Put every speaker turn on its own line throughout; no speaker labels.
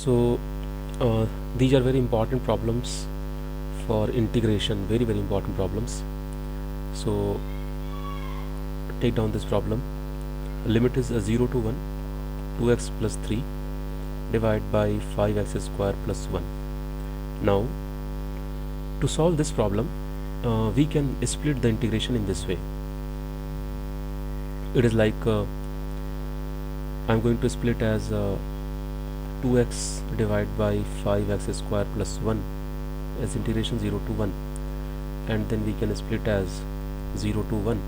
So these are very important problems for integration, very important problems. So take down this problem. Limit is 0 to 1, 2x plus 3 divided by 5x square plus 1. Now to solve this problem, we can split the integration in this way. It is like I'm going to split as 2x divided by 5x square plus 1 as integration 0 to 1, and then we can split as 0 to 1,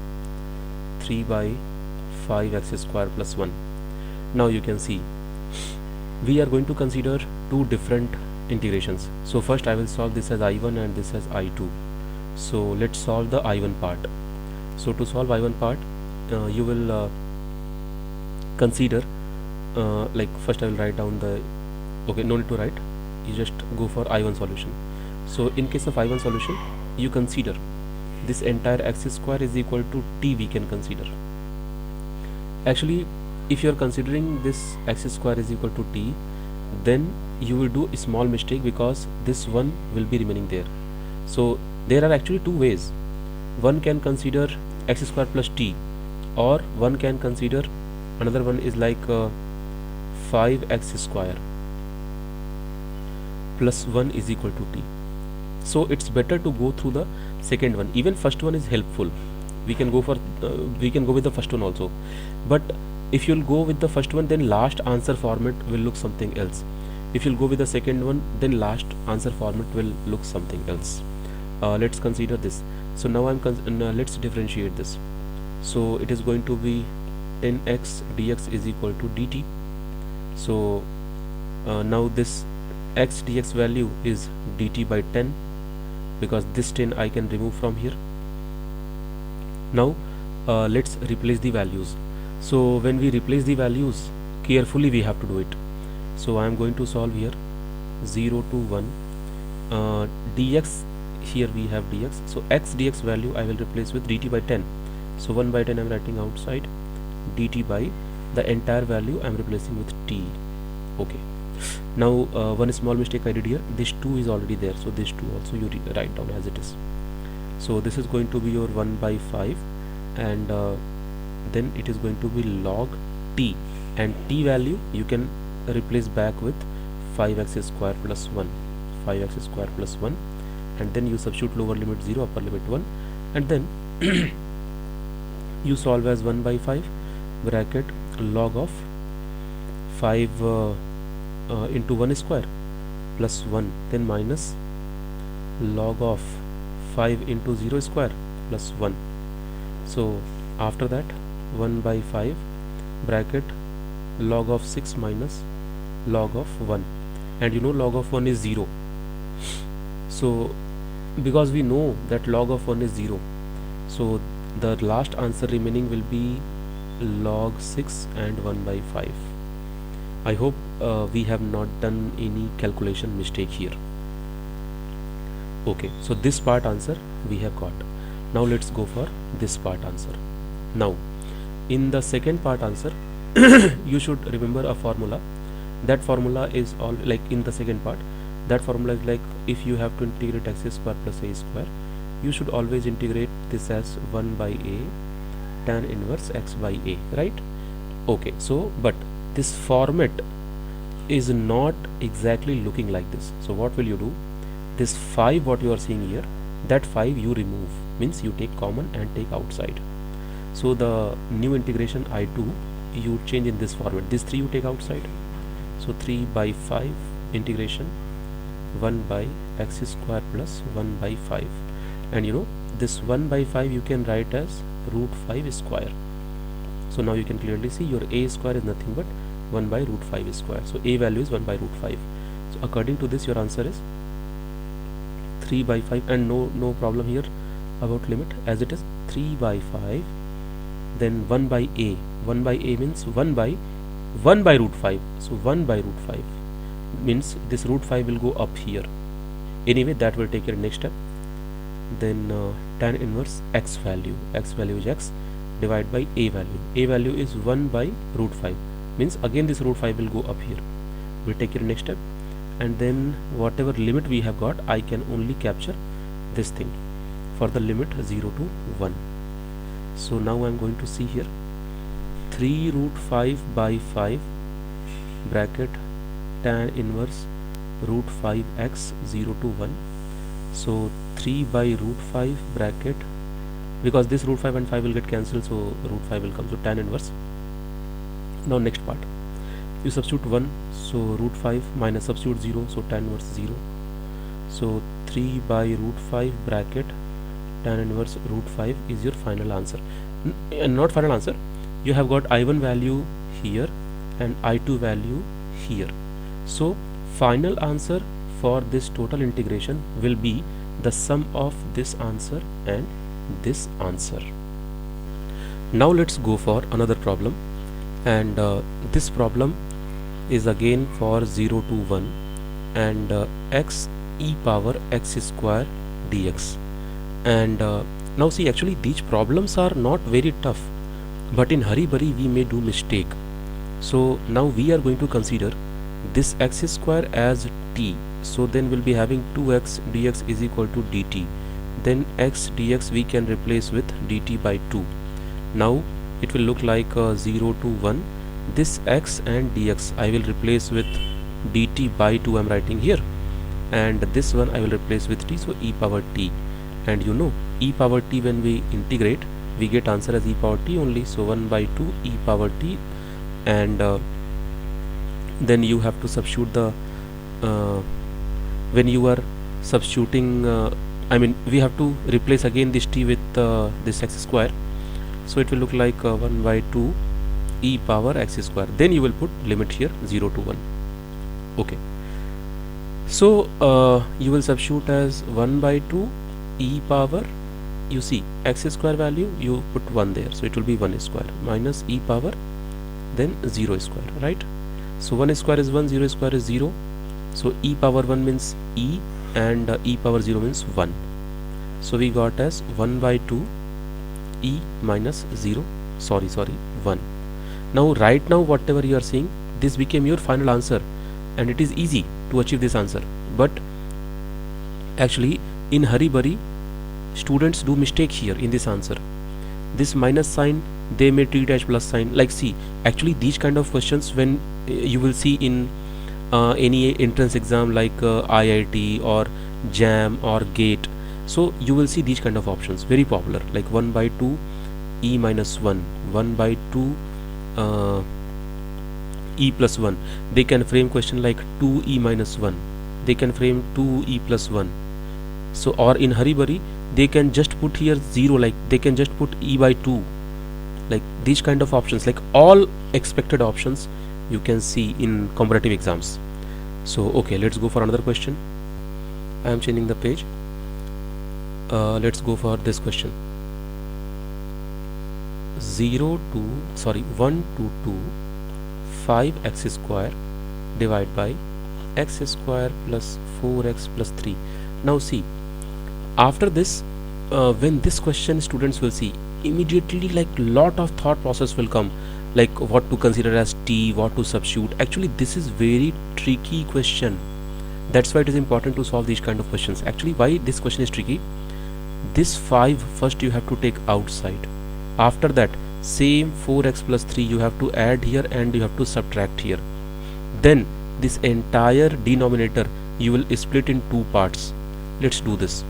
3 by 5x square plus 1. Now you can see we are going to consider two different integrations. So first I will solve this as I1 and this as I2. So let's solve the I1 part. So to solve I1 part, you will consider like first I will write down the, okay, no need to write, you just go for I1 solution. So in case of I1 solution, you consider this entire x square is equal to t. We can consider, actually if you are considering this x square is equal to t, then you will do a small mistake because this one will be remaining there. So there are actually two ways. One can consider x square plus t, or one can consider, another one is like 5x square plus 1 is equal to t. So it's better to go through the second one. Even first one is helpful. We can go for we can go with the first one also, but if you'll go with the first one, then last answer format will look something else. If you'll go with the second one, then last answer format will look something else. Let's consider this. So now let's differentiate this. So it is going to be 10x dx is equal to dt. So now this x dx value is dt by 10, because this 10 I can remove from here. Now let's replace the values. So when we replace the values, carefully we have to do it. So I am going to solve here 0 to 1 dx. Here we have dx, so x dx value I will replace with dt by 10. So 1 by 10 I am writing outside, dt by the entire value I am replacing with t. Okay, now one small mistake I did here, this 2 is already there, so this 2 also you write down as it is. So this is going to be your 1 by 5, and then it is going to be log t, and t value you can replace back with 5x square plus 1, 5x square plus 1, and then you substitute lower limit 0, upper limit 1, and then you solve as 1 by 5 bracket log of 5 into 1 square plus 1, then minus log of 5 into 0 square plus 1. So after that 1 by 5 bracket log of 6 minus log of 1, and you know log of 1 is 0. So because we know that log of 1 is 0, so the last answer remaining will be log 6 and 1 by 5. I hope we have not done any calculation mistake here. Okay, so this part answer we have got. Now let's go for this part answer. Now in the second part answer you should remember a formula. That formula is all like in the second part. That formula is like, if you have to integrate x square plus a square, you should always integrate this as 1 by a tan inverse x by a, right? Okay, so but this format is not exactly looking like this. So what will you do? This 5 what you are seeing here, that 5 you remove, means you take common and take outside. So the new integration I2 you change in this format. This 3 you take outside. So 3 by 5 integration 1 by x square plus 1 by 5, and you know this 1 by 5 you can write as root 5 square. So now you can clearly see your a square is nothing but 1 by root 5 square. So a value is 1 by root 5. So according to this your answer is 3 by 5, and no problem here about limit, as it is 3 by 5, then 1 by a. 1 by a means 1 by root 5. So 1 by root 5 means this root 5 will go up here. Anyway, that will take your next step. Then tan inverse x value is x divided by a value. A value is 1 by root 5, means again this root 5 will go up here. we take it next step, and then whatever limit we have got, I can only capture this thing for the limit 0 to 1. So now I'm going to see here 3 root 5 by 5 bracket tan inverse root 5x 0 to 1. So 3 by root 5 bracket, because this root 5 and 5 will get cancelled, so root 5 will come, so tan inverse. Now next part, you substitute 1, so root 5 minus substitute 0, so tan inverse 0. So 3 by root 5 bracket tan inverse root 5 is your final answer. Not final answer, you have got I1 value here and I2 value here. So final answer for this total integration will be the sum of this answer and this answer. Now let's go for another problem, and this problem is again for 0 to 1 and x e power x square dx. And now see, actually these problems are not very tough, but in hurry burry we may do mistake. So now we are going to consider this x square as t, so then we'll be having 2x dx is equal to dt, then x dx we can replace with dt by 2. Now it will look like 0 to 1, this x and dx I will replace with dt by 2, I'm writing here, and this one I will replace with t, so e power t. And you know e power t, when we integrate we get answer as e power t only, so 1 by 2 e power t. And then you have to substitute the when you are substituting I mean we have to replace again this t with this x square, so it will look like 1 by 2 e power x square, then you will put limit here 0 to 1. Okay, so you will substitute as 1 by 2 e power, you see x square value you put 1 there, so it will be 1 square minus e power then 0 square, right? So 1 square is 1, 0 square is 0, so e power 1 means e and e power 0 means 1, so we got as 1 by 2 e minus 0, sorry 1. Now right now whatever you are seeing, this became your final answer, and it is easy to achieve this answer. But actually in hurry burry students do mistake here in this answer. This minus sign they may treat as plus sign. Like see, actually these kind of questions when you will see in any entrance exam like IIT or JAM or GATE, so you will see these kind of options very popular, like 1 by 2 e minus 1, 1 by 2 e plus 1. They can frame question like 2 e minus 1, they can frame 2 e plus 1. So or in hurry burry they can just put here 0, like they can just put e by 2, like these kind of options, like all expected options you can see in competitive exams. So okay, let's go for another question. I am changing the page. Let's go for this question. 1 to 2 5x square divided by x square plus 4x plus 3. Now see, after this when this question students will see, immediately like lot of thought process will come, like what to consider as t, what to substitute. Actually this is very tricky question, that's why it is important to solve these kind of questions. Actually why this question is tricky, this 5 first you have to take outside, after that same 4x plus 3 you have to add here and you have to subtract here, then this entire denominator you will split in 2 parts. Let's do this.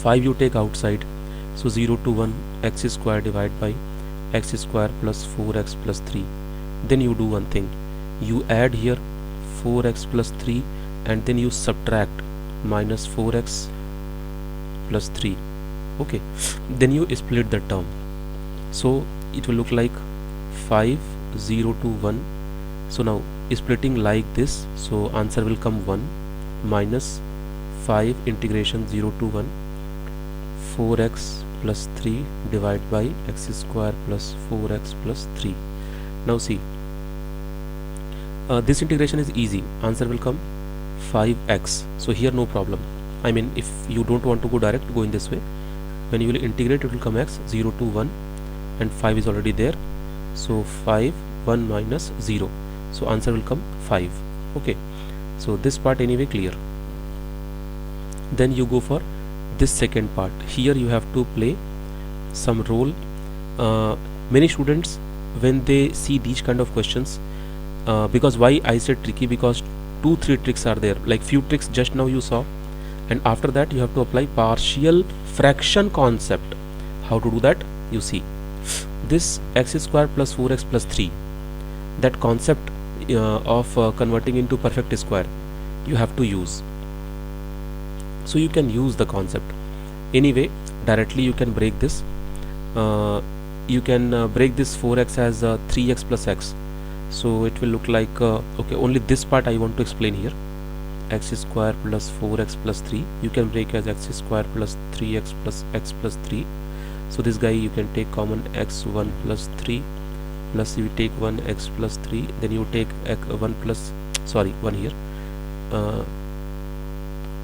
5 you take outside, so 0 to 1 x square divided by x square plus 4x plus 3. Then you do one thing, you add here 4x plus 3 and then you subtract minus 4x plus 3. Okay, then you split the term, so it will look like 5 0 to 1. So now splitting like this, so answer will come 1 minus 5 integration 0 to 1 4x plus 3 divided by x square plus 4x plus 3. Now see, this integration is easy, answer will come 5x. So here no problem, I mean if you don't want to go direct, go in this way. When you will integrate it will come x 0 to 1 and 5 is already there, so 5 1 minus 0, so answer will come 5. Okay, so this part anyway clear. Then you go for this second part. Here you have to play some role. Many students, when they see these kind of questions, because why I said tricky, because 2-3 tricks are there, like few tricks just now you saw, and after that you have to apply partial fraction concept. How to do that? You see this x square plus 4x plus 3, that concept of converting into perfect square you have to use. So you can use the concept anyway. Directly you can break this. You can break this 4x as 3x plus x, so it will look like okay, only this part I want to explain here. X square plus 4x plus 3 you can break as x square plus 3x plus x plus 3. So this guy you can take common x1 plus 3, plus you take 1x plus 3, then you take 1 plus, sorry, 1 here,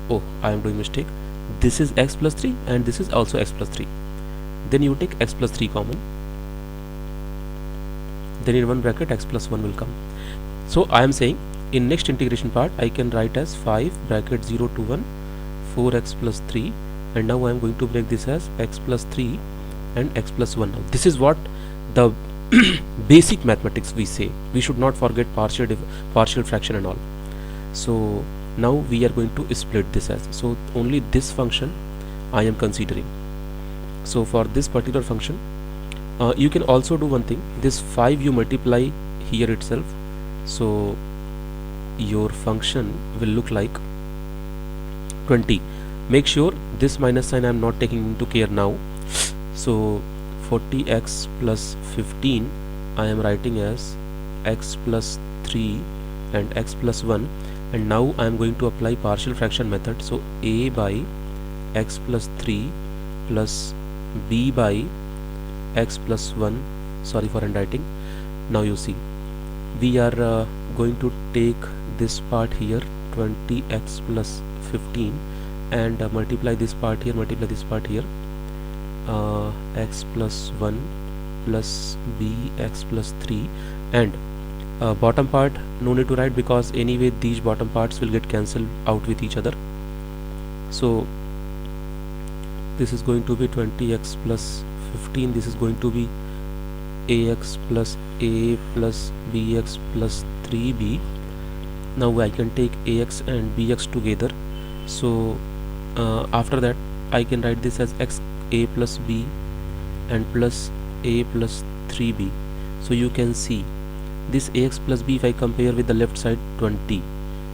oh, I am doing mistake. This is x plus 3 and this is also x plus 3. Then you take x plus 3 common, then in one bracket x plus 1 will come. So I am saying in next integration part I can write as 5 bracket 0 to 1 4x plus 3, and now I am going to break this as x plus 3 and x plus 1. Now this is what the basic mathematics we say. We should not forget partial fraction and all. So now we are going to split this as, so only this function I am considering. So for this particular function you can also do one thing. This 5 you multiply here itself, so your function will look like 20. Make sure this minus sign I am not taking into care now. So 40x plus 15 I am writing as x plus 3 and x plus 1, and now I am going to apply partial fraction method. So a by x plus 3 plus b by x plus 1, sorry for handwriting. Now you see we are going to take this part here 20x plus 15 and multiply this part here, multiply this part here, x plus 1 plus b x plus 3, and bottom part no need to write because anyway these bottom parts will get cancelled out with each other. So this is going to be 20x plus 15, this is going to be ax plus a plus bx plus 3b. Now I can take ax and bx together, so after that I can write this as x a plus b and plus a plus 3b. So you can see this ax plus b, if I compare with the left side 20,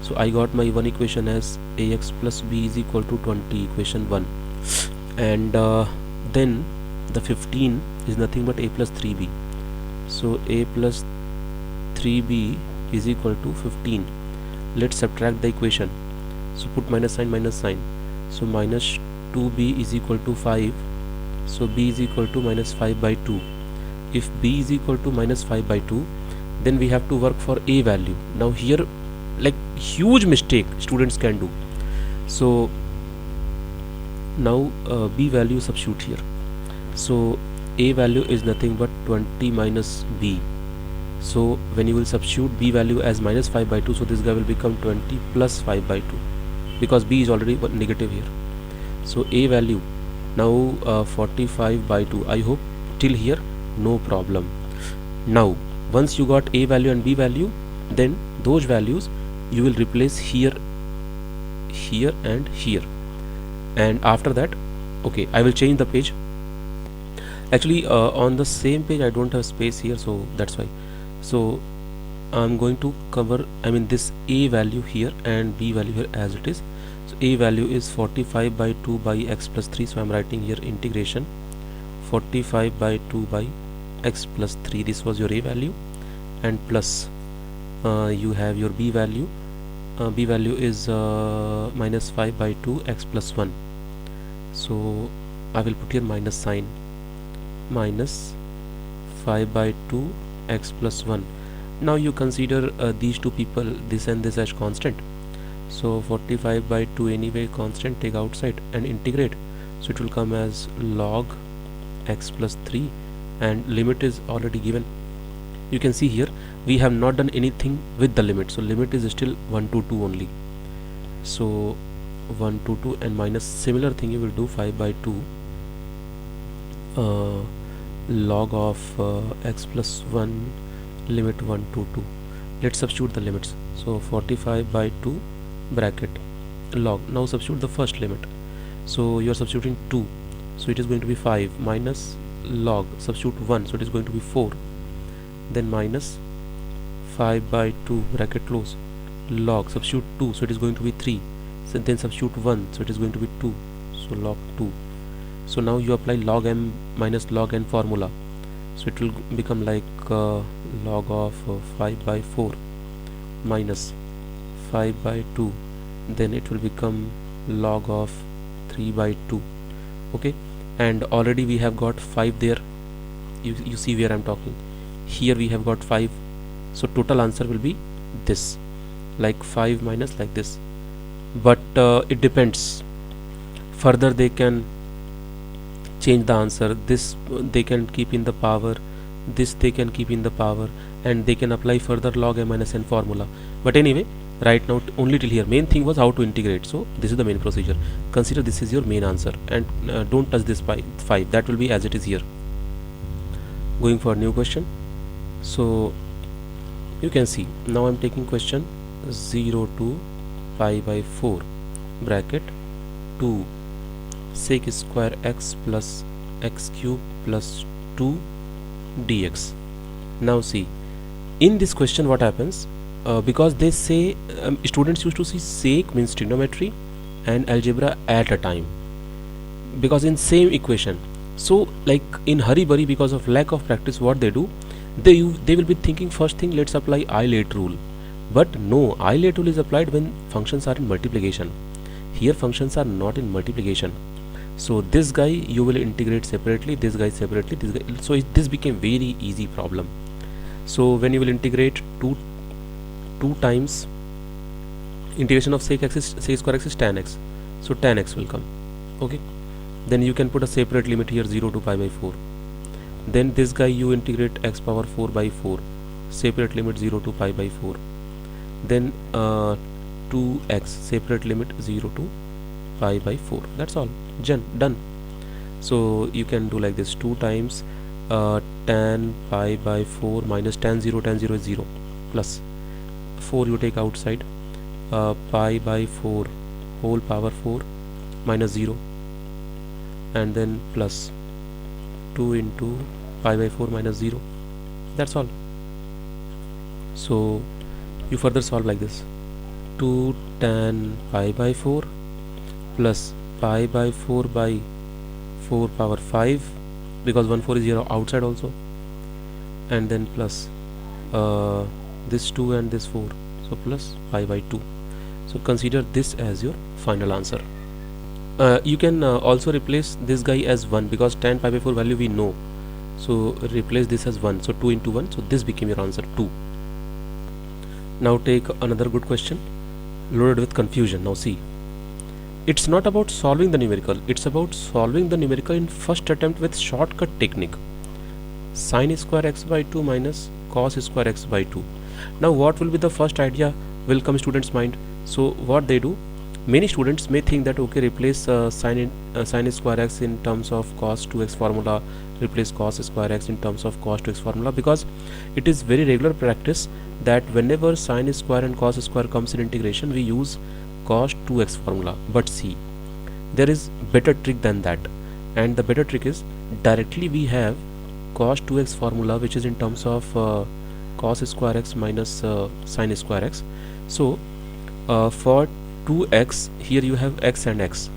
so I got my one equation as ax plus b is equal to 20, equation 1, and then the 15 is nothing but a plus 3b. So a plus 3b is equal to 15. Let's subtract the equation, so put minus sign, so minus 2b is equal to 5, so b is equal to minus 5 by 2. If b is equal to minus 5 by 2, then we have to work for a value. Now here like huge mistake students can do. So now b value substitute here, so a value is nothing but 20 minus b. So when you will substitute b value as minus 5 by 2, so this guy will become 20 plus 5 by 2 because b is already negative here. So a value now 45 by 2. I hope till here no problem. Now once you got a value and b value, then those values you will replace here, here and here, and after that okay, I will change the page. Actually on the same page I don't have space here, so that's why. So I'm going to cover, I mean, this a value here and b value here as it is. So a value is 45 by 2 by x plus 3, so I'm writing here integration 45 by 2 by x plus 3, this was your a value, and plus you have your b value. B value is minus 5 by 2 x plus 1, so I will put here minus sign, minus 5 by 2 x plus 1. Now you consider these two people, this and this, as constant. So 45 by 2 anyway constant, take outside and integrate, so it will come as log x plus 3, and limit is already given. You can see here we have not done anything with the limit, so limit is still 1 to 2 only. So 1 to 2 and minus, similar thing you will do 5 by 2 log of x plus 1 limit 1 to 2. Let's substitute the limits. So 45 by 2 bracket log. Now substitute the first limit. So you are substituting 2, so it is going to be 5 minus log, substitute 1, so it is going to be 4, then minus 5 by 2 bracket close log, substitute 2, so it is going to be 3, so then substitute 1, so it is going to be 2, so log 2. So now you apply log m minus log n formula, so it will become like log of 5 by 4 minus 5 by 2, then it will become log of 3 by 2. Okay, and already we have got 5 there. You see where I'm talking. Here we have got 5, so total answer will be this, like 5 minus like this. But it depends, further they can change the answer. This they can keep in the power, this they can keep in the power, and they can apply further log m minus n formula. But anyway, right now only till here. Main thing was how to integrate, so this is the main procedure. Consider this is your main answer, and don't touch this by 5, that will be as it is here. Going for a new question. So you can see now I'm taking question 0 to pi by 4 bracket 2 sec square x plus x cube plus 2 dx. Now see, in this question what happens, because they say students used to see sec means trigonometry and algebra at a time, because in same equation. So like in hurry burry, because of lack of practice, what they do, they will be thinking first thing, let's apply I-late rule. But no, I-late rule is applied when functions are in multiplication. Here functions are not in multiplication, so this guy you will integrate separately, this guy separately, this guy. So this became very easy problem. So when you will integrate 2 times integration of sec square x is tan x, so tan x will come. Okay, then you can put a separate limit here 0 to pi by 4. Then this guy you integrate x power 4 by 4, separate limit 0 to pi by 4. Then 2x separate limit 0 to pi by 4. That's all, done. So you can do like this, 2 times tan pi by 4 minus tan 0 is 0, plus 4 you take outside, pi by 4 whole power 4 minus 0, and then plus 2 into pi by 4 minus 0. That's all. So you further solve like this, 2 tan pi by 4 plus pi by 4 by 4 power 5, because 1 4 is here outside also, and then plus this 2 and this 4, so plus pi by 2. So consider this as your final answer. You can also replace this guy as 1, because tan pi by 4 value we know, so replace this as 1, so 2 into 1, so this became your answer 2. Now take another good question loaded with confusion. Now see, it's not about solving the numerical, it's about solving the numerical in first attempt with shortcut technique, sin square x by 2 minus cos square x by 2. Now what will be the first idea will come students mind. So what they do, many students may think that okay, replace sin square x in terms of cos 2x formula, replace cos square x in terms of cos 2x formula, because it is very regular practice that whenever sin square and cos square comes in integration, we use cos 2x formula. But see, there is better trick than that, and the better trick is directly we have cos 2x formula, which is in terms of cos square x minus sin square x. So for 2x, here you have x and x,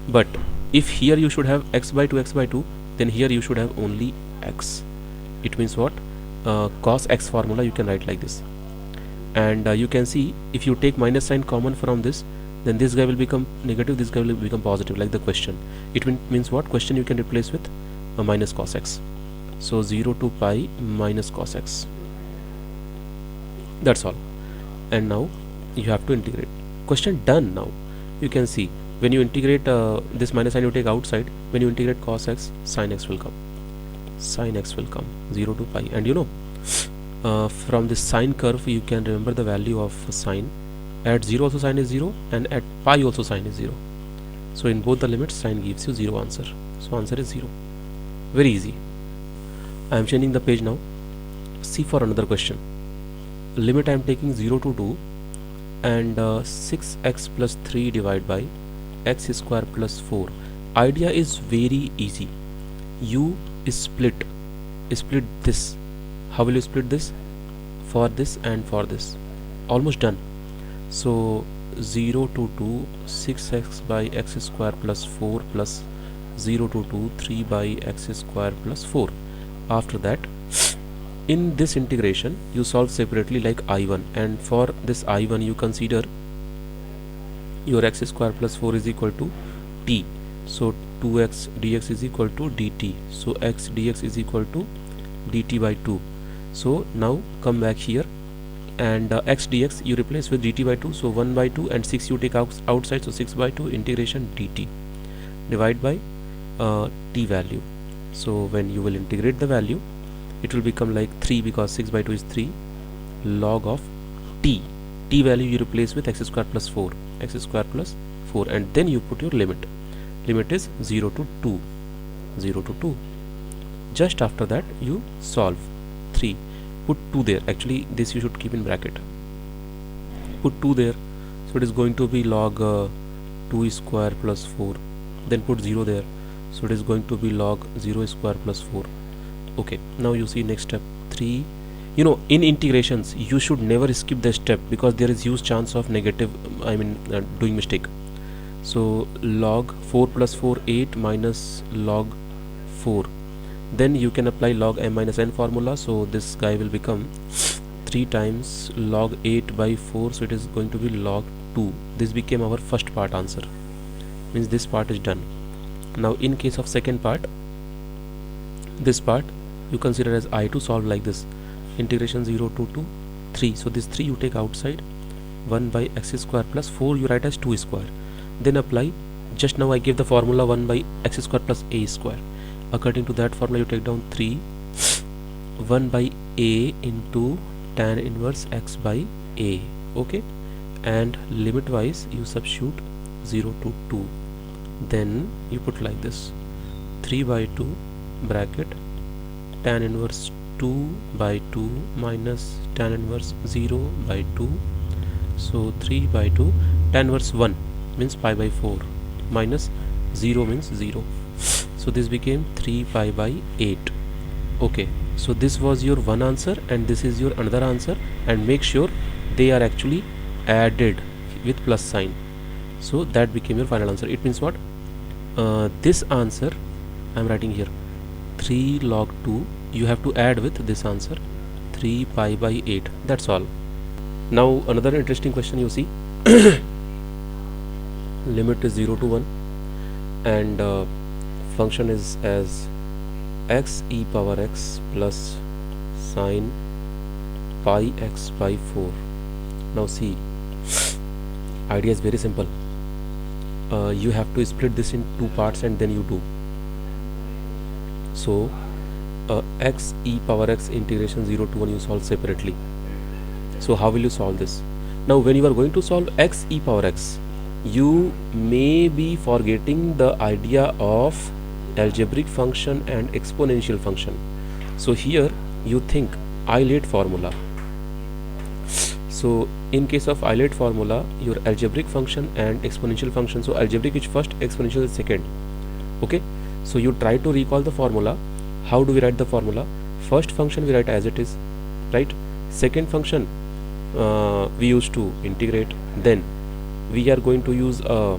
but if here you should have x by 2, then here you should have only x. It means what, cos x formula you can write like this, and you can see if you take minus sign common from this, then this guy will become negative, this guy will become positive, like the question. It means what, question you can replace with minus cos x, so 0 to pi minus cos x. That's all, and now you have to integrate. Question done. Now you can see when you integrate this minus sign you take outside, when you integrate cos x, sin x will come, 0 to pi. And you know, from this sine curve you can remember the value of sine. At 0 also sine is 0, and at pi also sine is 0. So in both the limits sine gives you 0 answer. So answer is 0. Very easy. I am changing the page now. See for another question. Limit I am taking 0 to 2, and 6x plus 3 divided by x square plus 4. Idea is very easy. You split this. How will you split this? For this and for this. Almost done. So 0 to 2, 6x by x square plus 4 plus 0 to 2, 3 by x square plus 4. After that, in this integration you solve separately like I1, and for this I1 you consider your x square plus 4 is equal to t. So 2x dx is equal to dt. So x dx is equal to dt by 2. So now come back here, and x dx you replace with dt by 2. So 1 by 2 and 6 you take outside. So 6 by 2 integration dt divide by t value. So when you will integrate the value, it will become like 3, because 6 by 2 is 3, log of t. T value you replace with x square plus 4, x square plus 4, and then you put your limit. Limit is 0 to 2, 0 to 2. Just after that you solve 3. Put 2 there. Actually this you should keep in bracket. Put 2 there. So it is going to be log 2 square plus 4. Then put 0 there. So it is going to be log 0 square plus 4. Okay, now you see next step 3. You know, in integrations you should never skip the step, because there is huge chance of negative, doing mistake. So log 4 plus 4 8 minus log 4. Then you can apply log m minus n formula. So this guy will become 3 times log 8 by 4. So it is going to be log 2. This became our first part answer. Means this part is done. Now in case of second part, this part you consider as I2. Solve like this. Integration 0 to 2, 3. So this 3 you take outside. 1 by x square plus 4 you write as 2 square. Then apply. Just now I gave the formula 1 by x square plus a square. According to that formula you take down 3. 1 by a into tan inverse x by a. Okay, and limit wise you substitute 0 to 2. Then you put like this: 3 by 2 bracket tan inverse 2 by 2 minus tan inverse 0 by 2. So 3 by 2, tan inverse 1 means pi by 4 minus 0 means 0. So this became 3 pi by 8. Okay, so this was your one answer and this is your another answer, and make sure they are actually added with plus sign. So that became your final answer. It means what? This answer I am writing here 3 log 2, you have to add with this answer 3 pi by 8. That's all. Now another interesting question you see. Limit is 0 to 1 and function is as x e power x plus sine pi x by 4. Now see, idea is very simple. You have to split this in two parts and then you do. So x e power x integration 0 to 1 you solve separately. So how will you solve this? Now when you are going to solve x e power x, you may be forgetting the idea of algebraic function and exponential function. So here you think Eilert formula. So in case of Eilert formula, your algebraic function and exponential function, so algebraic is first, exponential is second. Okay, so you try to recall the formula. How do we write the formula? First function we write as it is, right? Second function we used to integrate. Then we are going to use a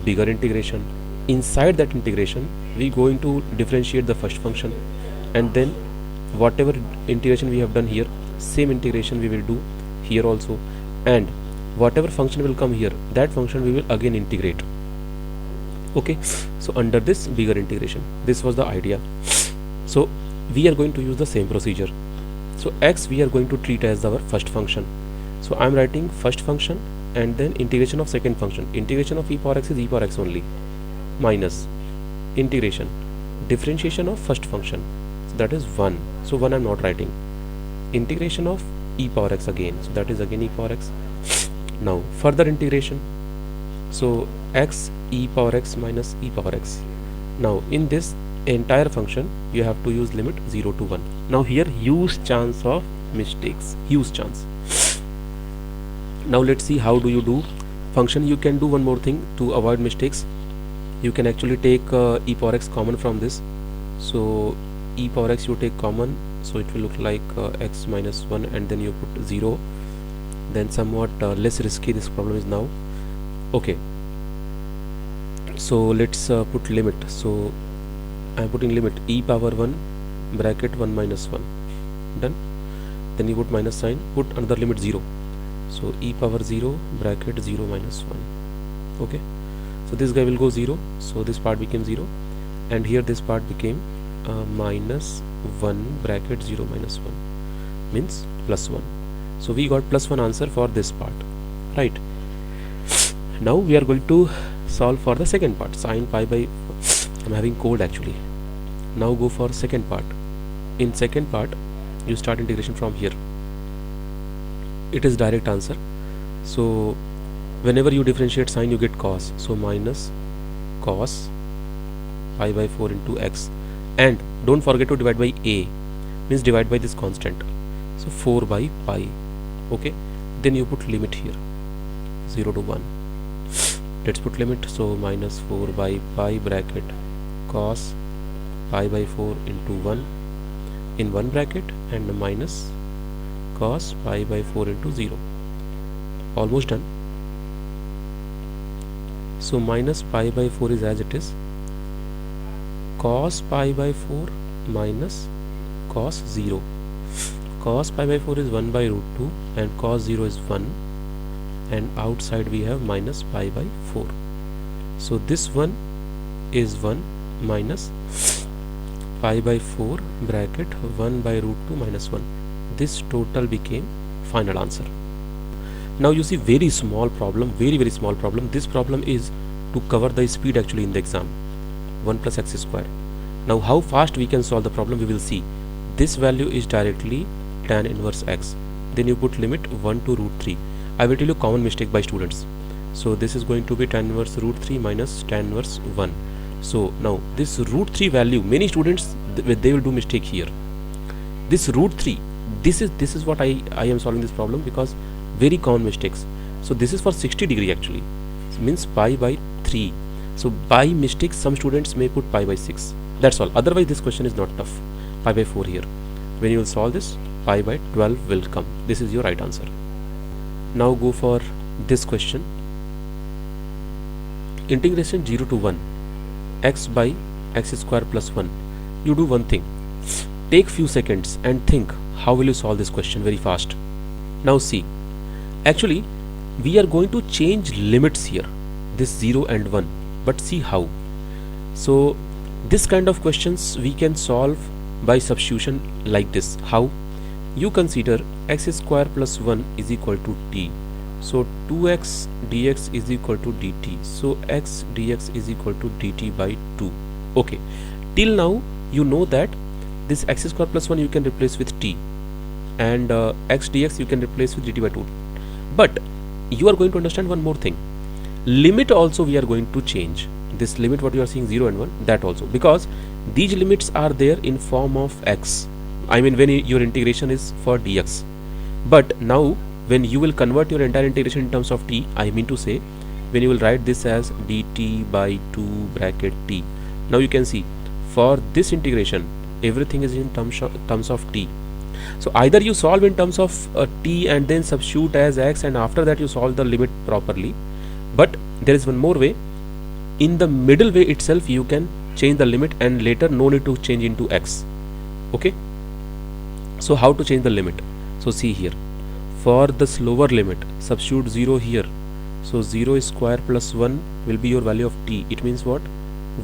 bigger integration. Inside that integration we going to differentiate the first function, and then whatever integration we have done here, same integration we will do here also, and whatever function will come here, that function we will again integrate. Okay, so under this bigger integration, this was the idea. So we are going to use the same procedure. So x we are going to treat as our first function. So I am writing first function and then integration of second function. Integration of e power x is e power x only, minus integration differentiation of first function, so that is 1. So 1 I am not writing. integration of e power x again, so that is again e power x. Now further integration, so x e power x minus e power x. Now in this entire function you have to use limit 0 to 1. Now here huge chance of mistakes, huge chance. Now let's see how do you do function. You can do one more thing to avoid mistakes. You can actually take e power x common from this. So e power x you take common, so it will look like x minus 1, and then you put 0. Then somewhat less risky this problem is now. Okay, so let's put limit. So I am putting limit e power 1 bracket 1 minus 1, done. Then you put minus sign, put another limit 0. So e power 0 bracket 0 minus 1. Okay, so this guy will go 0, so this part became 0, and here this part became minus 1 bracket 0 minus 1 means plus 1. So we got plus 1 answer for this part, right? Now we are going to solve for the second part, sine pi by, I'm having cold actually. Now go for second part. In second part you start integration from here. It is direct answer. So whenever you differentiate sine you get cos, so minus cos pi by 4 into x, and don't forget to divide by a, means divide by this constant, so 4 by pi. Okay, then you put limit here 0 to 1. Let's put limit, so minus 4 by pi bracket cos pi by 4 into 1 in one bracket, and minus cos pi by 4 into 0. Almost done. So minus pi by 4 is as it is, cos pi by 4 minus cos 0. Cos pi by 4 is 1 by root 2 and cos 0 is 1, and outside we have minus pi by 4. So this one is 1 minus pi by 4 bracket 1 by root 2 minus 1. This total became final answer. Now you see very small problem, very small problem. This problem is to cover the speed actually in the exam, 1 plus x square. Now how fast we can solve the problem we will see. This value is directly tan inverse x, then you put limit 1 to root 3. I will tell you common mistake by students. So this is going to be tan inverse root 3 minus tan inverse 1. So now this root 3 value, many students they will do mistake here. This root 3, this is what I am solving this problem, because very common mistakes. So this is for 60 degree actually, so means pi by 3. So by mistake some students may put pi by 6. That's all. Otherwise this question is not tough. Pi by 4 here. When you will solve this, pi by 12 will come. This is your right answer. Now go for this question. Integration 0 to 1 x by x square plus 1. You do one thing. Take few seconds and think how will you solve this question very fast. Now see, actually we are going to change limits here, this 0 and 1, but see how. So this kind of questions we can solve by substitution like this. How? You consider x square plus 1 is equal to t, so 2x dx is equal to dt, so x dx is equal to dt by 2. Okay, till now you know that this x square plus 1 you can replace with t, and x dx you can replace with dt by 2, but you are going to understand one more thing. Limit also we are going to change. This limit what you are seeing 0 and 1, that also, because these limits are there in form of x, I mean when your integration is for dx, but now when you will convert your entire integration in terms of t, I mean to say when you will write this as dt by 2 bracket t. Now you can see for this integration everything is in terms of t. So either you solve in terms of t and then substitute as x, and after that you solve the limit properly, but there is one more way. In the middle way itself you can change the limit, and later no need to change into x. Okay, so how to change the limit? So see here, for the slower limit substitute 0 here, so 0 square plus 1 will be your value of t. It means what?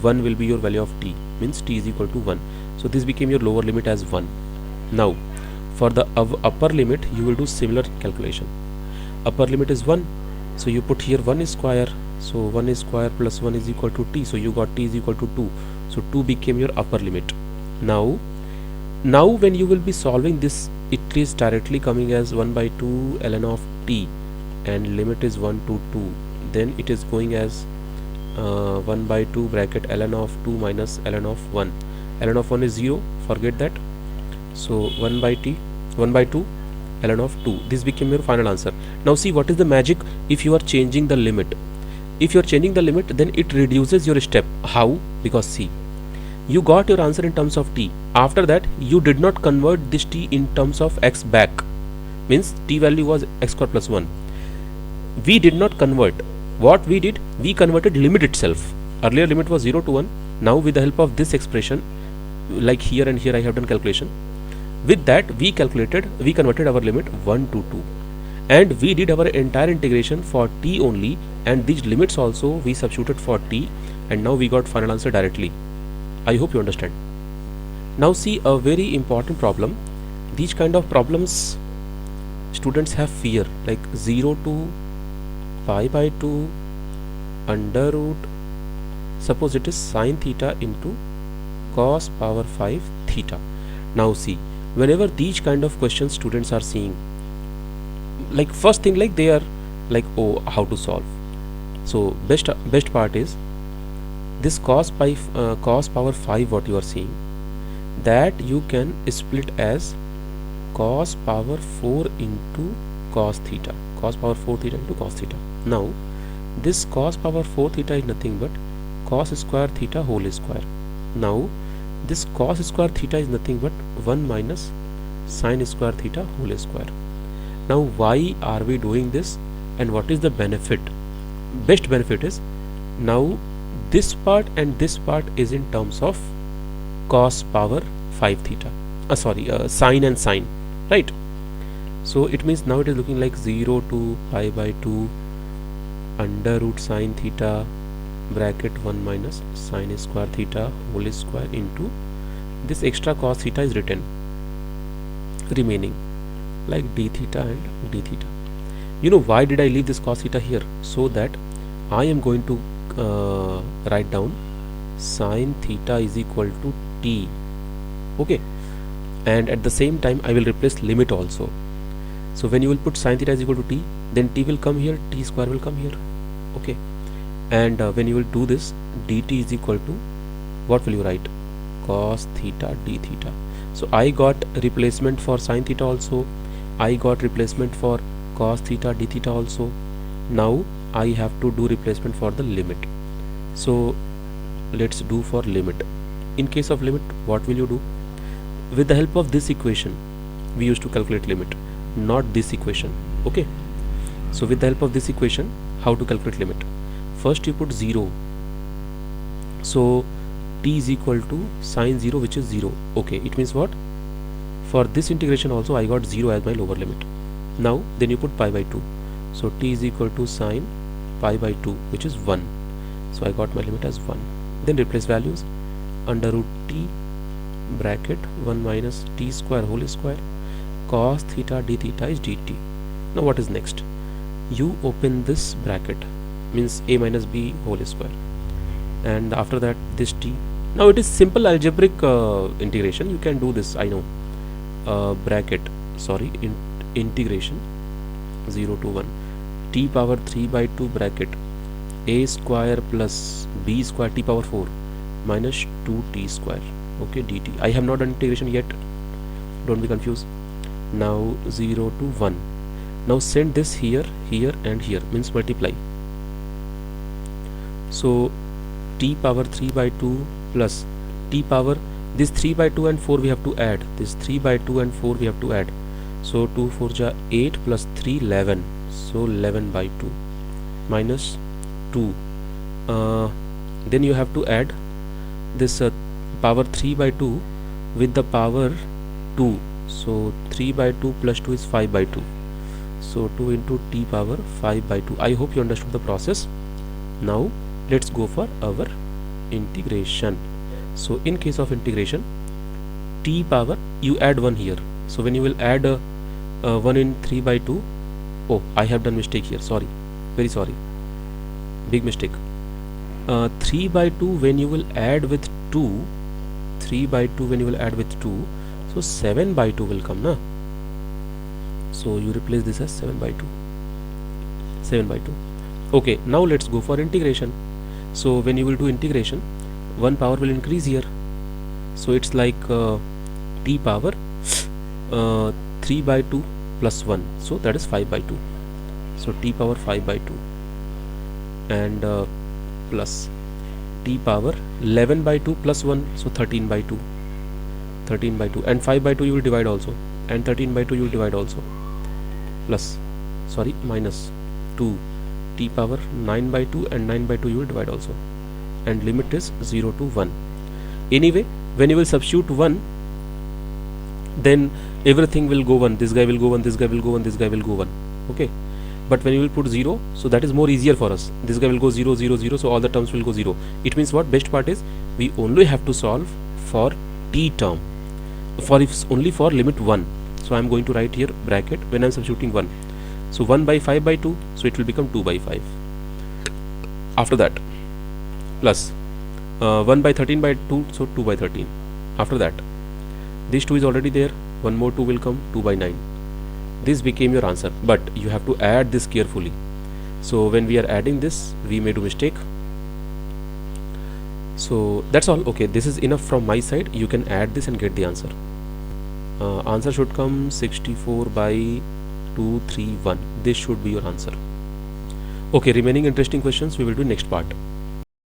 1 will be your value of t, means t is equal to 1. So this became your lower limit as 1. Now for the upper limit you will do similar calculation. Upper limit is 1, so you put here 1 square, so 1 square plus 1 is equal to t, so you got t is equal to 2, so 2 became your upper limit. Now Now when you will be solving this, it is directly coming as 1 by 2 ln of t, and limit is 1 to 2. Then it is going as 1 by 2 bracket ln of 2 minus ln of 1. Ln of 1 is 0, forget that. So 1 by 2 ln of 2. This became your final answer. Now see what is the magic. If you are changing the limit, then it reduces your step. How? Because see, you got your answer in terms of t. After that you did not convert this t in terms of x back, means t value was x square plus 1. We did not convert. What we did, we converted limit itself. Earlier limit was 0 to 1. Now with the help of this expression, like here and here I have done calculation, with that we converted our limit 1 to 2, and we did our entire integration for t only, and these limits also we substituted for t, and now we got final answer directly. I hope you understand. Now see a very important problem. These kind of problems students have fear, like 0 to pi by 2 under root, suppose it is sine theta into cos power 5 theta. Now see, whenever these kind of questions students are seeing, like first thing, like they are like, oh, how to solve. So best part is this cos power 5 what you are seeing, that you can split as cos power 4 into cos theta, cos power 4 theta into cos theta. Now this cos power 4 theta is nothing but cos square theta whole square. Now this cos square theta is nothing but 1 minus sine square theta whole square. Now why are we doing this, and what is the benefit? Best benefit is, now this part and this part is in terms of cos power 5 theta, sine and sine, right? So it means now it is looking like 0 to pi by 2 under root sine theta bracket 1 minus sine square theta whole square into this extra cos theta is written remaining, like d theta and d theta. You know why did I leave this cos theta here? So that I am going to write down sine theta is equal to t, okay, and at the same time I will replace limit also. So when you will put sine theta is equal to t, then t will come here, t square will come here, okay, and when you will do this, dt is equal to, what will you write? Cos theta d theta. So I got replacement for sine theta also, I got replacement for cos theta d theta also. Now I have to do replacement for the limit. So let's do for limit. In case of limit, what will you do? With the help of this equation we used to calculate limit, not this equation, okay. So with the help of this equation, how to calculate limit? First you put 0, so t is equal to sine 0, which is 0, okay. It means what? For this integration also I got 0 as my lower limit. Now then you put pi by 2, so t is equal to sine pi by 2, which is 1, so I got my limit as 1. Then replace values, under root t bracket 1 minus t square whole square, cos theta d theta is dt. Now what is next? You open this bracket, means a minus b whole square, and after that this t. Now it is simple algebraic integration, you can do this, I know. Integration 0 to 1 t power 3 by 2 bracket a square plus b square t power 4 minus 2t square, okay, dt. I have not done integration yet, don't be confused. Now 0 to 1. Now send this here, here and here, means multiply. So t power 3 by 2 plus t power, this 3 by 2 and 4 we have to add, this 3 by 2 and 4 we have to add. So 2 4 ja 8 plus 3 11, so 11 by 2 minus 2. Then you have to add this power 3 by 2 with the power 2, so 3 by 2 plus 2 is 5 by 2, so 2 into t power 5 by 2. I hope you understood the process. Now let's go for our integration. So in case of integration, t power, you add 1 here, so when you will add 1 in 3 by 2, oh, I have done mistake here, sorry, very sorry, big mistake. 3 by 2 when you will add with 2, 3 by 2 when you will add with 2, So 7 by 2 will come, na? So you replace this as 7 by 2. 7 by 2. Okay, now let's go for integration. So when you will do integration, 1 power will increase here. So it's like t power 3 by 2 plus 1. So that is 5 by 2. So t power 5 by 2 and plus t power 11 by 2 plus 1. So 13 by 2. 13 by 2 and 5 by 2 you will divide also, and 13 by 2 you will divide also, plus minus 2 t power 9 by 2 and 9 by 2 you will divide also, and limit is 0 to 1. Anyway, when you will substitute 1, then everything will go 1. This guy will go 1, this guy will go 1, this guy will go 1. Okay, but when you will put 0, so that is more easier for us. This guy will go 0 0 0, so all the terms will go 0. It means what? Best part is we only have to solve for t term, for if only for limit 1. So I am going to write here bracket when I am substituting 1. So 1 by 5 by 2, so it will become 2 by 5. After that, plus 1 by 13 by 2, so 2 by 13. After that, this 2 is already there, one more 2 will come, 2 by 9. This became your answer, but you have to add this carefully. So when we are adding this, we may do mistake. So that's all. Okay, this is enough from my side. You can add this and get the answer. Answer should come 64 by 231. This should be your answer. Okay, remaining interesting questions we will do next part.